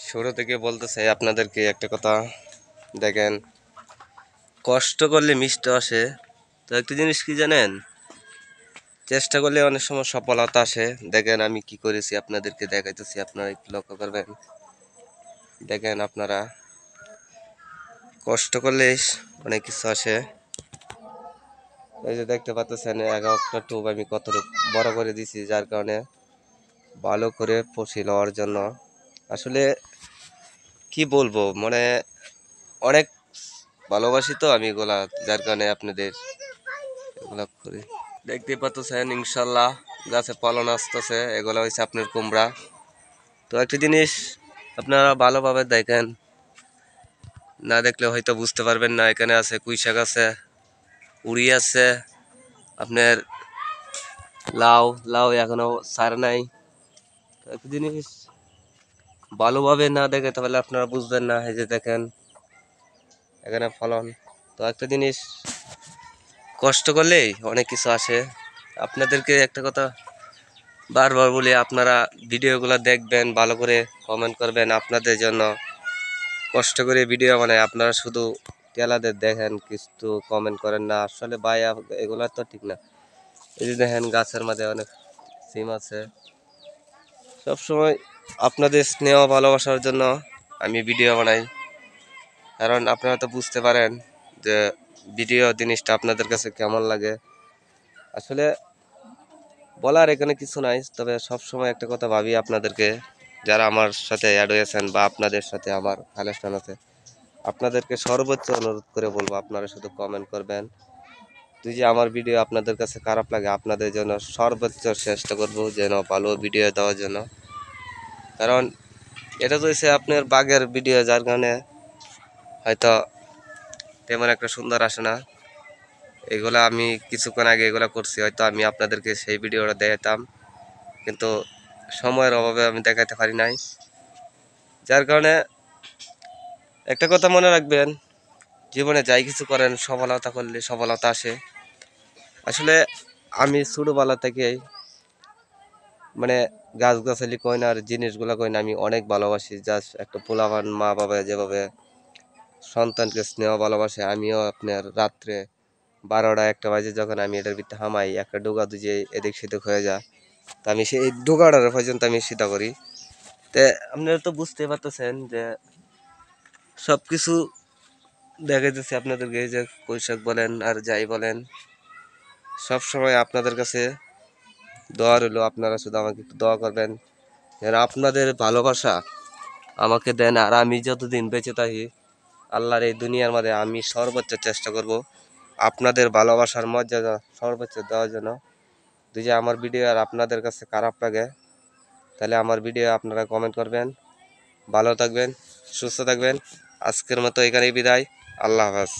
শুরু থেকে বলতে চাই আপনাদেরকে একটা কথা। দেখেন, কষ্ট করলে মিষ্টি আসে। তো একটা জিনিস কি জানেন, চেষ্টা করলে অনেক সময় সফলতা আসে। দেখেন আমি কি করেছি আপনাদেরকে দেখাইতেছি, আপনারা একটু লক্ষ্য করবেন। দেখেন আপনারা কষ্ট করলে অনেক কিছু আসে। এই যে দেখতে পাচ্ছেন, এক একটা টোপ আমি কত বড় করে দিছি, যার কারণে ভালো করে পশি লওয়ার জন্য। আসলে কি বলবো, মানে অনেক ভালোবাসি তো আমি এগুলা, যার কারণে আপনাদের এগুলা করি। দেখতে পাচ্ছেন ইনশাল্লাহ গাছে ফলন আসতেছে। এগুলো হচ্ছে আপনার কুমড়া। তো একটা জিনিস আপনারা ভালোভাবে দেখেন, না দেখলে হয়তো বুঝতে পারবেন না। এখানে আছে পুঁই শাক, আছে উড়ি, আছে আপনার লাউ। লাউ এখনো সার নাই। তো একটা জিনিস ভালোভাবে না দেখে তাহলে আপনারা বুঝবেন না। এই যে দেখেন এখানে ফলন। তো একটা জিনিস কষ্ট করলেই অনেক কিছু আসে। আপনাদেরকে একটা কথা বারবার বলি, আপনারা ভিডিওগুলো দেখবেন, ভালো করে কমেন্ট করবেন। আপনাদের জন্য কষ্ট করে ভিডিও মানে, আপনারা শুধু টেলাদের দেখেন, কিছু কমেন্ট করেন না। আসলে ভাই এগুলো তো ঠিক না। এই যে দেখেন গাছের মাঝে অনেক সিম আছে। সবসময় আপনাদের স্নেহ ভালোবাসার জন্য আমি ভিডিও বানাই, কারণ আপনারা তো বুঝতে পারেন যে ভিডিও জিনিসটা আপনাদের কাছে কেমন লাগে। আসলে বলার এখানে কিছু নাই, তবে সবসময় একটা কথা ভাবি আপনাদেরকে, যারা আমার সাথে অ্যাড হয়েছেন বা আপনাদের সাথে আমার কানেকশন আছে, আপনাদেরকে সর্বোচ্চ অনুরোধ করে বলবো আপনারা শুধু কমেন্ট করবেন। যদি আমার ভিডিও আপনাদের কাছে খারাপ লাগে, আপনাদের জন্য সর্বোচ্চ চেষ্টা করব যেন ভালো ভিডিও দেওয়ার জন্য। কারণ এটা তো হচ্ছে আপনার বাঘের ভিডিও, যার কারণে হয়তো তেমন একটা সুন্দর আসে না। এগুলো আমি কিছুক্ষণ আগে এগুলো করছি, হয়তো আমি আপনাদেরকে সেই ভিডিওটা দেখাতাম, কিন্তু সময়ের অভাবে আমি দেখাতে পারি নাই। যার কারণে একটা কথা মনে রাখবেন, জীবনে যাই কিছু করেন সফলতা করলে সফলতা আসে। আসলে আমি ছোটোবেলা থেকেই মানে গাছগাছালি কই না আর জিনিসগুলো কই না, আমি অনেক ভালোবাসি। জাস্ট একটা পোলাপান মা বাবা যেভাবে সন্তানকে স্নেহ ভালোবাসে, আমিও আপনার রাত্রে 12টা 1টা বাজে যখন আমি এটার ভিতরে হামাই, একটা ডোকা দুজে এদিক সেদিক হয়ে যায়, তা আমি সেই ডোকাটার পর্যন্ত আমি সিধা করি। তে আপনারা তো বুঝতে পারতেছেন যে সব কিছু দেখা যাচ্ছে আপনাদেরকে। এই যে কৃষক বলেন আর যাই বলেন, সব সময় আপনাদের কাছে দোয়া রইল। আপনারা শুধু আমাকে একটু দোয়া করবেন যেন আপনাদের ভালোবাসা আমাকে দেন। আর আমি যতদিন বেঁচে থাকি আল্লাহর এই দুনিয়ার মধ্যে, আমি সর্বোচ্চ চেষ্টা করব আপনাদের ভালোবাসার মর্যাদা সর্বোচ্চ দেওয়ার জন্য। যদি আমার ভিডিও আর আপনাদের কাছে খারাপ লাগে, তাহলে আমার ভিডিও আপনারা কমেন্ট করবেন। ভালো থাকবেন, সুস্থ থাকবেন। আজকের মতো এখানেই বিদায়। আল্লাহ হাফেজ।